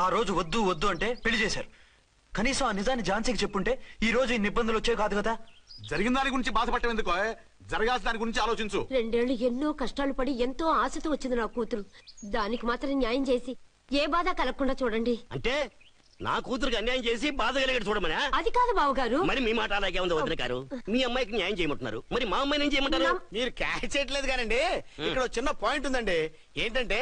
ఆ రోజు వద్దు వద్దు అంటే పెళ్లి చేశారు. కనీసం ఆ నిజాన్ని ఝాన్సీకి చెప్పుంటే ఈ రోజు ఇన్ని ఇబ్బందులు వచ్చే కాదు కదా. జరిగిన దాని గురించి బాధపడటం ఎందుకో, జరగాల్సిన దాని గురించి ఆలోచించు. 2 ఏళ్లు ఎన్నో కష్టాలు పడి ఎంతో ఆశతో వచ్చింది నా కూతురు. దానికి మాత్రం న్యాయం చేసి ఏ బాధ కలగకుండా చూడండి. అంటే నా కూతురికి అన్యాయం చేసి బాధ కలిగేది చూడమనా? అది కాదు బావగారు. మరి మీ మాట అలాగే ఉంది వదిన గారు. మీ అమ్మాయికి న్యాయం చేయమంటున్నారు, మరి మా అమ్మాయిని ఏం చేయమంటారు? మీరు క్యాచ్ చేయట్లేదు కానండి. ఇక్కడ చిన్న పాయింట్ ఉందండి. ఏంటంటే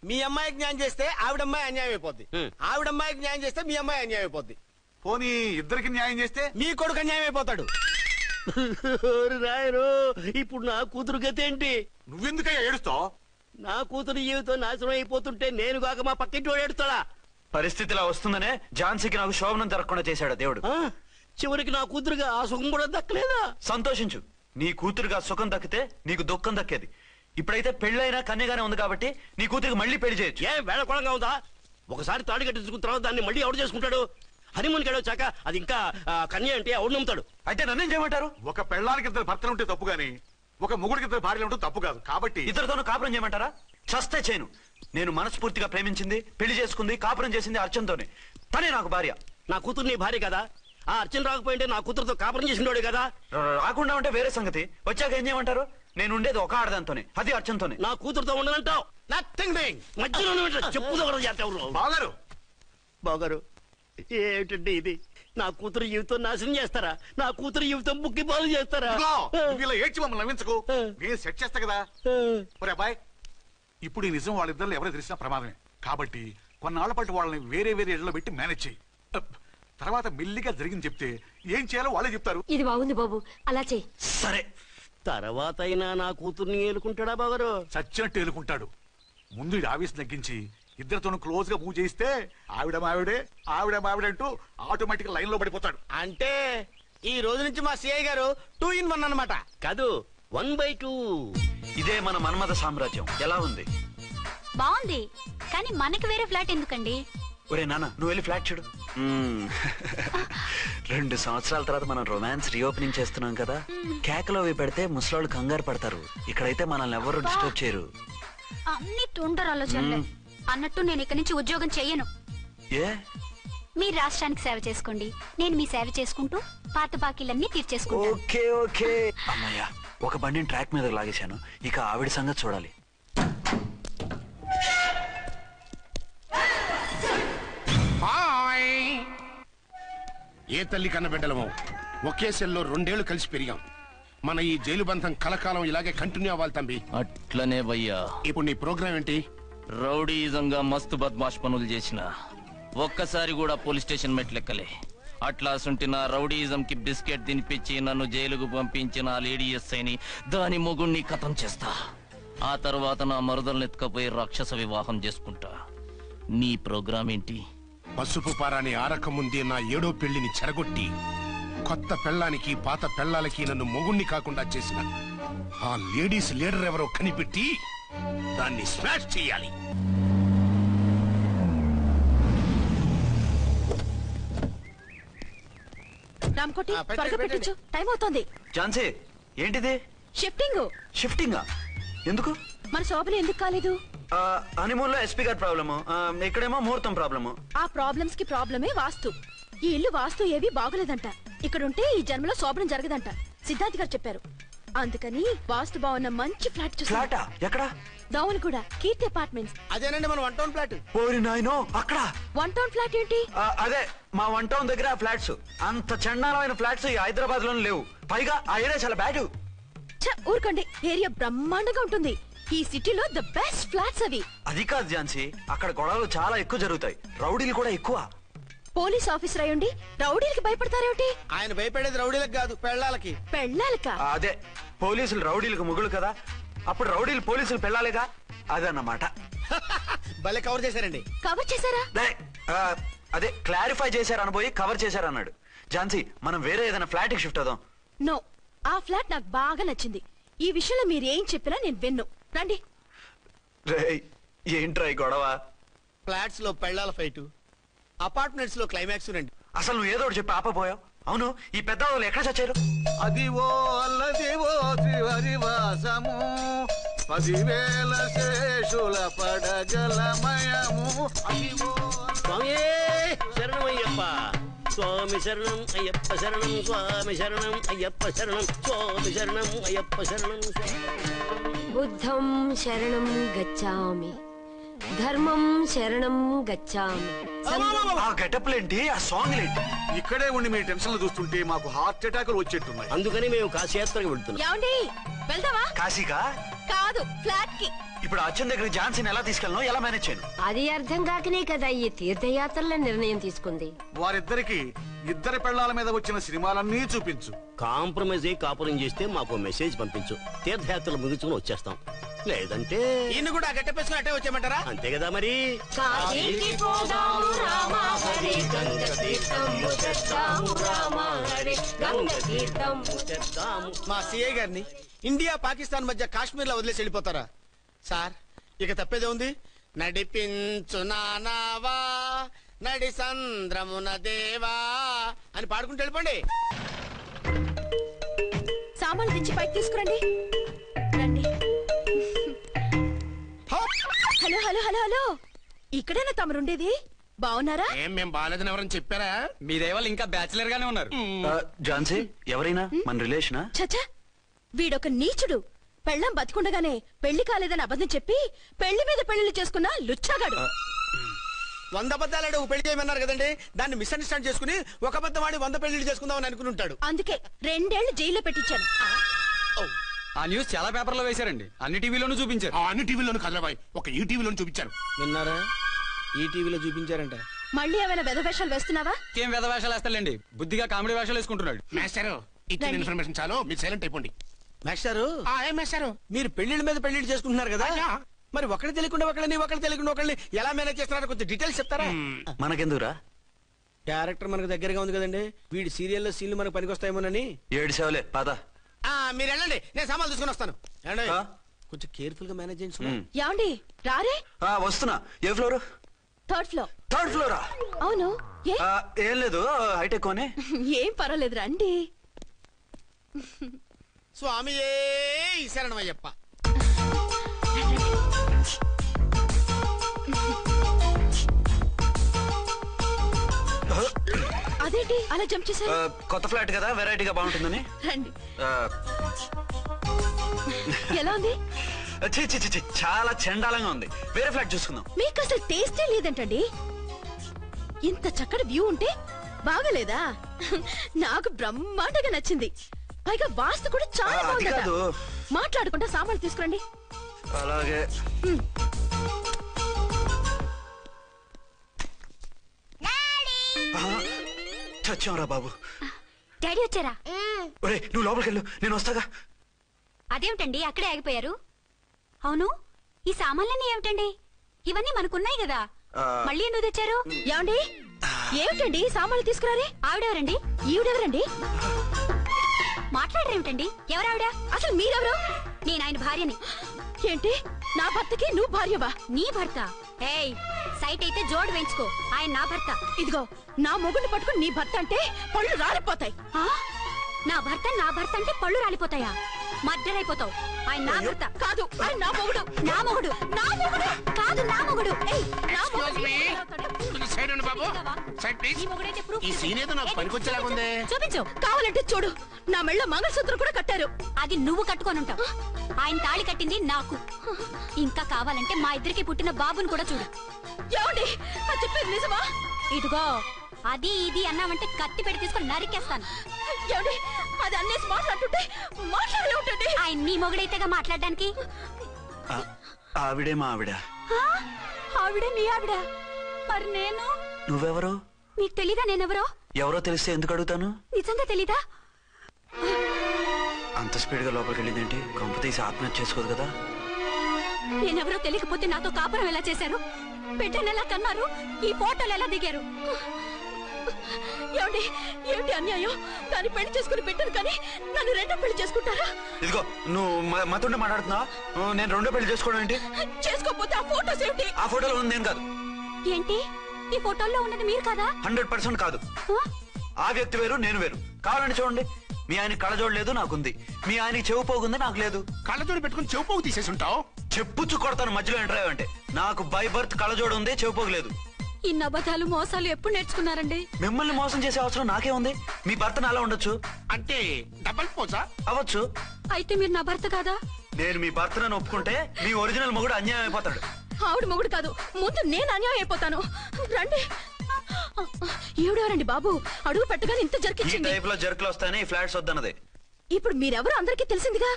మీ అమ్మాయికి న్యాయం చేస్తే ఆవిడమ్మాయి అన్యాయం అయిపోద్ది, ఆవిడమ్మాయికి న్యాయం చేస్తే మీ అమ్మాయి అన్యాయం అయిపోద్ది. పోనీ ఇద్దరికి న్యాయం చేస్తే మీ కొడుకు అన్యాయం అయిపోతాడు. రాయరు, ఇప్పుడు నా కూతురు గతి ఏంటి? నువ్వెందుకయ్యా ఏడుస్తావు? నా కూతురు జీవితం నాశనం అయిపోతుంటే నేను కాక మా పక్కింటి వాడు ఏడుస్తాడా? పరిస్థితిలా వస్తుందనే ఝాన్సీకి నాకు శోభనం జరగకుండా చేశాడు దేవుడు. చివరికి నా కూతురుగా ఆ సుఖం కూడా దక్కలేదా? సంతోషించు, నీ కూతురుగా సుఖం దక్కితే నీకు దుఃఖం దక్కేది. ఇప్పుడైతే పెళ్ళైనా కన్యగానే ఉంది కాబట్టి నీ కూతురికి మళ్ళీ పెళ్లి చేయొచ్చు. ఏం వేళకోళంగా ఉందా? ఒకసారి తాడి కట్టించుకున్న తర్వాత దాన్ని మళ్ళీ ఎవడు చేసుకుంటాడు? హనీమూన్ గడ వచ్చాక అది ఇంకా కన్య అంటే ఎవడు నమ్ముతాడు? అయితే నన్నేం చేయమంటారు? ఒక పెళ్ళానికి 2 భర్తలు ఉంటే తప్పు గాని ఒక మొగుడికి 2 భార్యలు ఉంటే తప్పు కాదు. కాబట్టి ఇద్దరితోనూ కాపురం చేయమంటారా? చస్తే చేయను. నేను మనస్ఫూర్తిగా ప్రేమించింది, పెళ్లి చేసుకుంది, కాపురం చేసింది అర్చనతోనే. తనే నాకు భార్య. నా కూతురు నీ భార్య కదా? ఆ అర్చన రాకపోయింటే నా కూతురుతో కాపురం చేసినోడే కదా? రాకుండా ఉంటే వేరే సంగతి. వచ్చాక ఏం చేయమంటారు? నేను ఉండేది ఒక ఆడదాంతోనే, అది అర్చనతోనే. నా కూతురుతో ఉండనంటావు? Nothing doing. మధ్యలో చెప్పుదారు బాగారు బాగారు. ఏమిటండి ఇది? నా కూతురు జీవితం నాశనం చేస్తారా? నా కూతురు జీవితం బుక్కి పాలు చేస్తారా? ఇలా ఏడ్చి మమ్మల్ని నవ్వించకు, నేను సెట్ చేస్తా కదా. ఒరే అబ్బాయి, ఇప్పుడు ఈ నిజం వాళ్ళిద్దరు ఎవరో తెలిసినా ప్రమాదమే. కాబట్టి కొన్నాళ్ల పాటు వాళ్ళని వేరే వేరే ఇళ్లలో పెట్టి మేనేజ్ చేయి. తర్వాత మెల్లిగా జరిగింది చెప్తే ఏం చేయాలో వాళ్ళే చెప్తారు. ఇది బాగుంది బాబు, అలా చెయ్యి. సరే, తర్వాత అయినా నా కూతుర్ని ఏలుకుంటాడా బాగారు? చచ్చినట్టు ఏలుకుంటాడు. ముందు ఈ ఆవేశం తగ్గించి ఇద్దరితోనూ క్లోజ్ గా పూజ చేయిస్తే ఆవిడ మావిడే ఆవిడ మావిడే అంటూ ఆటోమేటిక్ లైన్ లో పడిపోతాడు. అంటే ఈ రోజు నుంచి మా సిఐ గారు 2 in 1 అన్నమాట. కాదు, 1/2. ఇదే మన మన్మథ సామ్రాజ్యం. ఎలా ఉంది? బాగుంది, కానీ మనకి వేరే ఫ్లాట్ ఎందుకండి? ఒరే నాన్న, నువ్వు వెళ్ళి ఫ్లాట్ చూడు. 2 సంవత్సరాల తర్వాత మనం రొమాన్స్ రీఓపెనింగ్ చేస్తున్నాం కదా. కేకలో పెడితే ముసలోళ్ళు కంగారు పడతారు. ఇక్కడైతే మనల్ని ఎవరు డిస్టర్బ్ చేయరు. అన్ని తొందర ఆలోచనలే. అన్నట్టు నేను ఇక్కడి నుంచి ఉద్యోగం చెయ్యను. ఏ? మీరు రాష్ట్రానికి సేవ చేసుకోండి, నేను మీ సేవ చేసుకుంటూ పాత బాకీలన్నీ తీర్చేసుకుంటాను. Okay okay. అమ్మయ్యా, ఒక బండిని ట్రాక్ మీద లాగేశాను. ఇక ఆవిడ సంగతి చూడాలి. ఏ తల్లి కన్న బిడ్డలమో ఒకే సెల్లో 2 ఏళ్లు కలిసి పెరిగాం. మన ఈ జైలు బంధం కలకాలం ఇలాగే కంటిన్యూ అవ్వాలి తంబి. అట్లనే భయ్యా. ఇప్పుడు నీ ప్రోగ్రామ్ ఏంటి? రౌడీజంగా మస్తు బద్మాష్ పనులు చేసిన ఒక్కసారి కూడా పోలీస్ స్టేషన్ మెట్లెక్కలే. అట్లా సుంటి నా రౌడీజం కి బిస్కెట్ తినిపించి నన్ను జైలుకు పంపించిన లేడీ ఎస్ఐని దాని మొగుణ్ణి ఖతం చేస్తా. ఆ తర్వాత నా మరుదల్ని ఎత్తుకపోయి రాక్షస వివాహం చేసుకుంటా. నీ ప్రోగ్రామ్ ఏంటి? పసుపు పారాని ఆరక ముందే నా 7వ పెళ్లిని చెరగొట్టి కొత్త పెళ్ళానికి పాత పెళ్ళాలకి నన్ను మొగుణ్ణి కాకుండా చేసిన ఆ లేడీస్ లీడర్ ఎవరో కనిపెట్టి దాన్ని స్మాష్ చేయాలి. రామ్కోటి, త్వరగా పెట్టించు, టైం అవుతోంది. ఝాన్సీ, ఏంటిది? షిఫ్టింగ్. షిఫ్టింగా? ఎందుకు? మన శోభన ఎందుకు కాలేదు? హనీమూన్ లో ఎస్పీ గారి ప్రాబ్లము, ఇక్కడేమో ముహూర్తం ప్రాబ్లము. ఆ ప్రాబ్లమ్స్ కి ప్రాబ్లమే వాస్తు. ఈ ఇల్లు వాస్తు ఏవి బాగోలేదంట. ఇక్కడుంటే ఈ జన్మలో శోభనం జరగదంట సిద్ధాంత్ గారు చెప్పారు. అందుకని వాస్తు బాగున్న మంచి ఫ్లాట్ చూసా. ఫ్లాటా? ఎక్కడ? దౌన్ కూడా కీర్తి అపార్ట్మెంట్స్. అదేనండి మన 1 టౌన్ ఫ్లాట్. ఓరి నాయనో, అక్కడ 1 టౌన్ ఫ్లాట్ ఏంటి? అదే మా 1 టౌన్ దగ్గర ఫ్లాట్స్. అంత చండాలమైన ఫ్లాట్స్ ఈ హైదరాబాద్ లోనే లేవు. పైగా ఆ ఏరియా చాలా బ్యాడ్. ఊరుకోండి, ఏరియా బ్రహ్మాండంగా ఉంటుంది. ఈ సిటీలో ద బెస్ట్ ఫ్లాట్స్ అవి. అది కాదు ఝాన్సీ, అక్కడ గొడవలు చాలా ఎక్కువ జరుగుతాయి, రౌడీలు కూడా ఎక్కువ. పోలీస్ ఆఫీసర్ అయ్యుండి రౌడీలకి భయపడతారేమిటి? ఆయన భయపడేది రౌడీలకు కాదు, పెళ్ళాలకి. పెళ్ళాలకా? అదే, పోలీసులు రౌడీలకు ముగులు కదా, అప్పుడు రౌడీలు పోలీసులు పెళ్ళాలిగా, అదన్నమాట. భలే కవర్ చేశారండి. కవర్ చేశారా? అదే క్లారిఫై చేశారనబోయి కవర్ చేశారన్నాడు. ఝాన్సీ, మనం వేరే ఏదైనా ఫ్లాట్ కి షిఫ్ట్ అవుదాం. నో, ఆ ఫ్లాట్ నాకు బాగా నచ్చింది. ఈ విషయంలో మీరు ఏం చెప్పినా నేను విన్ను. రండి. ఏంట్రా ఈ గొడవ? ఫ్లాట్స్ లో పెళ్ళాల ఫైట్, అపార్ట్మెంట్స్ లో క్లైమాక్స్ రండి. అసలు నువ్వు ఏదో ఒకటి చెప్పి ఆపపోయావు. అవును, ఈ పెద్ద వాళ్ళు ఎక్కడ చచ్చారు? అదివో అల్లదివో త్రివరివాసము 10,000 శేషుల పడగలమయము. అదివో స్వామి శరణం అయ్యప్ప శరణం స్వామి శరణం అయ్యప్ప శరణం స్వామి శరణం అయ్యప్ప శరణం బుద్ధం శరణం గచ్చామి, ధర్మం శరణం గచ్చామి. ఆ గెటప్లేంటి, ఆ సాంగ్ ఏంటి? ఇక్కడే ఉండి మీ టెన్షన్లు చూస్తుంటే మాకు హార్ట్ అటాకులు వచ్చేట్టున్నాయి. అందుకని మేము కాశీయాత్రకు వెళ్తున్నాం. ఏమండి వెళ్దావా? కాశీగా? కాదు, ఫ్లాట్ కి. ఇప్పుడు అచ్చన్ దగ్గర ఝాన్సీని ఎలా తీసుకెళ్ళను, ఎలా మేనేజ్ చేయను? అది అర్థం కాకనే కదా ఈ తీర్థయాత్రల నిర్ణయం తీసుకుంది. వారిద్దరికి ఇద్దరి పెళ్లాల మీద వచ్చిన సినిమాలన్నీ చూపించు. కాంప్రమైజ్ అయ్యి కాపురం చేస్తే మాకు మెసేజ్ పంపించు, తీర్థయాత్రలు ముగించుకుని వచ్చేస్తాం. లేదంటే ఈయన కూడా గట్టెప్పేసుకుని అట్టే వచ్చేయమంటారా? అంతే కదా మరి. కాశీకి పోదాము రామ హరి, గంగ తీర్థము తెద్దాము రామ హరి, గంగ తీర్థము తెద్దాము. మా సిఐ గారిని ఇండియా పాకిస్తాన్ మధ్య కాశ్మీర్ లో వదిలేసి వెళ్ళిపోతారా సార్? ఇక తప్పేదే ఉంది. నడిపించు నానావా నడి సంద్రమున దేవా అని పాడుకుంటూ వెళ్ళిపోండి. సామాన్లు తెచ్చి పైకి తీసుకురండి. రండి. హలో హలో హలో హలో, ఇక్కడేనా తమరుండేది? బాగున్నారా? ఏం మేం బాగాలేదని ఎవరని చెప్పారా? మీ దేవాళ్ళు ఇంకా బ్యాచిలర్ గానే ఉన్నారు. ఝాన్సీ ఎవరైనా మన రిలేషనా? చచ్చా, వీడొక నీచుడు. పెళ్ళం బతికుండగానే పెళ్లి కాలేదని అబద్ధం చెప్పి పెళ్లి మీద పెళ్లిళ్ళు చేసుకున్న లుచ్చాగాడు. 100 అబద్ధాలు పెళ్లి చేయమన్నారు కదండి, దాన్ని మిస్అండర్స్టాండ్ చేసుకుని ఒక అబద్ధం వాడి 100 పెళ్లిళ్ళు చేసుకుందామని అనుకుని ఉంటాడు. అందుకే 2 ఏళ్లు జైల్లో పెట్టించాను. ఆ న్యూస్ చాలా పేపర్లో వేశారండి, అన్ని టీవీలోనూ చూపించారు. అన్ని టీవీలోను కదలబాయ్, ఒక ఈ టీవీలోను చూపించారు. విన్నారా? ఈ టీవీలో చూపించారంట. మళ్ళీ ఏమైనా వెధవేషాలు వేస్తున్నావా? ఏం వెధ వేషాలు వేస్తాడండి, బుద్ధిగా కామెడీ వేషాలు వేసుకుంటున్నాడు. మాస్టారు ఇచ్చిన ఇన్ఫర్మేషన్ చాలు, మీరు సైలెంట్ అయిపోండి. మాస్టారు ఏం మాస్టారు? మీరు పెళ్లిళ్ళ మీద పెళ్లిళ్ళు చేసుకుంటున్నారు కదా, అయ్యా. మరి ఒకళ్ళు తెలియకుండా ఒకళ్ళు తెలియకుండా ఒకళ్ళని ఎలా మేనేజ్ చేస్తున్నారో కొంచెం డీటెయిల్స్ చెప్తారా? మనకెందుకురా? క్యారెక్టర్ మనకు దగ్గరగా ఉంది కదండి, వీడి సీరియల్లో సీన్లు మనకు పనికొస్తాయేమోనని. 7 సేవలే పద. మీరు వెళ్ళండి, నేను సామాన్లు తీసుకుని వస్తాను. ఏమండి? ఆ? కొంచెం కేర్ఫుల్ గా మేనేజ్ చేయండి సుమా. యాండి రారే? వస్తున్నా. ఏ ఫ్లోర్? 3rd floor. 3rd ఫ్లోరా? అవును. ఏ? ఏం లేదు, హైటెక్ కోనే. ఏం పర్వాలేదు, రండి. స్వామియే శరణమయ్యప్ప. అదేంటి అలా జంప్ చేశారు? కొత్త ఫ్లాట్ కదా, వెరైటీగా బాగుంటుందని. రండి. ఆ, ఎలా ఉంది? ఛీ, ఛీ, ఛీ, ఛీ, చాలా చండాలంగా ఉంది. వేరే ఫ్లాట్ చూసుకుందాం. మీకు అసలు టేస్టే లేదంటండి. ఇంత చక్కటి వ్యూ ఉంటే బాగలేదా? నాకు బ్రహ్మాండంగా నచ్చింది. పైగా వాస్తు కూడా చాలా అది బాగుంది. కాదు. మాట్లాడుకుంటా సామాన్లు తీసుకురండి. అలాగే. చచ్చాంరా బాబు. డాడీ వచ్చారా? ఒరే నువ్వు లోపలికి వెళ్ళు, నేను వస్తాగా. అదేమిటండి అక్కడే ఆగిపోయారు? అవును, ఈ సామాన్లన్నీ ఏమిటండి? ఇవన్నీ మనకున్నాయి కదా, మళ్ళీ ఎందుకు తెచ్చారు? ఏమండి, ఏమిటండి సామాన్లు తీసుకురారే? ఆవిడెవరండి? ఈవిడెవరండి? మాట్లాడరేమిటండి? ఎవరావిడ? అసలు మీరెవరు? నేను ఆయన భార్యని. ఏంటి, నా భర్తకి నువ్వు భార్యవా? నీ భర్త? ఏయ్, సైట్ అయితే జోడు వేయించుకో, ఆయన నా భర్త. ఇదిగో, నా మొగుడిని పట్టుకుని నీ భర్త అంటే పళ్ళు రాలిపోతాయి. నా భర్త అంటే పళ్ళు రాలిపోతాయా? మర్డర్ అయిపోతావు. ఆయన నా భర్త కాదు, ఆయన నా మొగుడు. నా మొగుడు? నా మొగుడు కాదు, నా మొగుడు. ఏయ్, నా మొగుడు. సైడ్ ఉండు బాబు, సైడ్ ప్లీజ్. ఈ మొగుడైతే proof ఈ సీన్ ఏదో నాకు పనికొచ్చేలాగుంది. చూపించు. కావాలంటే చూడు, నా మెళ్ళ మంగళసూత్రం కూడా కట్టారు. అది నువ్వు కట్టుకొని ఉంటావు. ఆయన తాళి కట్టింది నాకు. ఇంకా కావాలంటే మా ఇద్దరికి పుట్టిన బాబుని కూడా చూడు. ఏమండి, అది చెప్పేది నిజమా? ఇదిగో, అది ఇది అన్నావంటే కత్తి పెట్టి తీసుకొని నరికేస్తాను. ఏమండి, అది అన్నేసి మాట్లాడుతుంటే మాట్లాడే ఉంటుంది. ఆయన నీ మొగుడైతేగా మాట్లాడడానికి. ఆవిడే మా ఆవిడ. ఆవిడే మీ ఆవిడ? మరి నేను? నువ్వెవరు? మీకు తెలీదా నేనెవరో? ఎవరో తెలిస్తే ఎందుకు అడుగుతాను? నిజంగా తెలీదా? అంత స్పీడ్ గా లోపలికి వెళ్ళిందేంటి? కొంప తీసి ఆత్మహత్య చేసుకోదు కదా? నేనెవరో తెలియకపోతే నాతో కాపురం ఎలా చేశారు? బిడ్డను ఎలా కన్నారు? ఈ ఫోటోలు ఎలా దిగారు? ఏమండి, ఏమిటి అన్యాయం? దాన్ని పెళ్లి చేసుకుని పెట్టాను కానీ నన్ను రెండో పెళ్లి చేసుకుంటారా? ఇదిగో నువ్వు మతుండే మాట్లాడుతున్నా. నేను రెండో పెళ్లి చేసుకోవడం ఏంటి? చేసుకోకపోతే ఆ ఫోటోస్ ఏమిటి? ఆ ఫోటోలో ఉంది నేను కాదు. ఏంటి, ఈ ఫోటోల్లో ఉన్నది మీరు కాదా? 100% కాదు. ఆ వ్యక్తి వేరు, నేను వేరు. కావాలంటే చూడండి, మీ ఆయన కళ్ళజోడు లేదు, నాకుంది. మీ ఆయనకి చెవు పోగుంది, నాకు లేదు. కళ్ళజోడు పెట్టుకుని చెవు పోగు తీసేసి ఉంటావు. చెప్పుచ్చు కొడతాను మధ్యలో ఎంటర్ అంటే. నాకు బై బర్త్ కళ్ళజోడు ఉంది, చెవు పోగు లేదు. ఇన్ని అబద్ధాలు మోసాలు ఎప్పుడు నేర్చుకున్నారండి? మిమ్మల్ని మోసం చేసే అవసరం నాకే ఉంది. మీ భర్తను అలా ఉండొచ్చు, అంటే డబల్ పోసా? అవ్వచ్చు. అయితే మీరు నా భర్త కాదా? నేను మీ భర్తను ఒప్పుకుంటే మీ ఒరిజినల్ మొగుడు అన్యాయం అయిపోతాడు. ఆవిడ మొగుడు కాదు, ముందు నేను అన్యాయం అయిపోతాను. రండి. ఈవిడెవరండి బాబు? అడుగు పెట్టగానే ఇంత ఈ జరికిచ్చింది. టైప్ లో జర్కులు వస్తాయని ఈ ఫ్లాట్స్ వద్దన్నది. ఇప్పుడు మీరెవరో అందరికీ తెలిసిందిగా,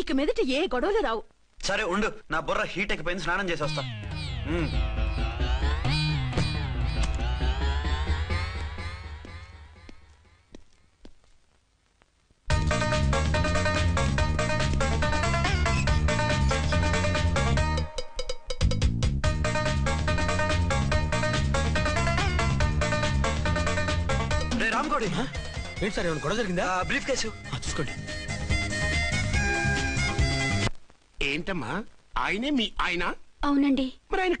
ఇక మీదట ఏ గొడవలు రావు. సరే ఉండు, నా బుర్ర హీట్ ఎక్కిపోయింది, స్నానం చేసి వస్తా. రే రామ్కోడి, ఏంటి సార్ ఏమైనా గొడవ జరిగిందా? బ్రీఫ్ కేసు చూసుకోండి. ఏంటమ్మా ఆయనే మీ ఆయన? అవునండి. మరి ఆయన